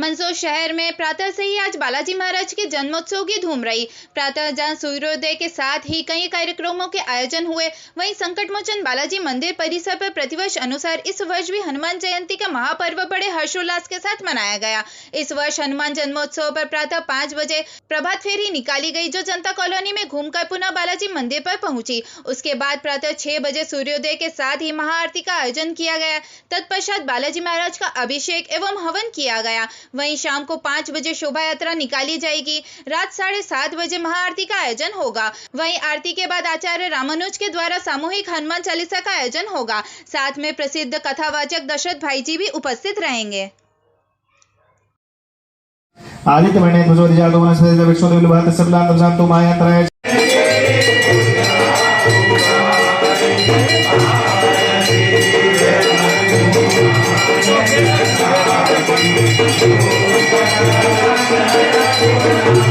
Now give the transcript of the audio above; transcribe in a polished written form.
मंदसौर शहर में प्रातः से ही आज बालाजी महाराज के जन्मोत्सव की धूम रही। प्रातः जहां सूर्योदय के साथ ही कई कार्यक्रमों के आयोजन हुए, वहीं संकटमोचन बालाजी मंदिर परिसर पर प्रतिवर्ष अनुसार इस वर्ष भी हनुमान जयंती का महापर्व बड़े हर्षोल्लास के साथ मनाया गया। इस वर्ष हनुमान जन्मोत्सव पर प्रातः 5 बजे प्रभात फेरी निकाली गई, जो जनता कॉलोनी में घूमकर पुनः बालाजी मंदिर पर पहुंची। उसके बाद प्रातः 6 बजे सूर्योदय के साथ ही महाआरती का आयोजन किया गया। तत्पश्चात बालाजी महाराज का अभिषेक एवं हवन किया गया। वहीं शाम को 5 बजे शोभा यात्रा निकाली जाएगी। रात 7:30 बजे महाआरती का आयोजन होगा। वहीं आरती के बाद आचार्य रामानुज के द्वारा सामूहिक हनुमान चालीसा का आयोजन होगा। साथ में प्रसिद्ध कथावाचक दशरथ भाई जी भी उपस्थित रहेंगे। Aditya वर्णे ध्वजोदिजातो वनस्पतिः विश्वदेवलभात सबलां दशांतो मायांतराय Thank you.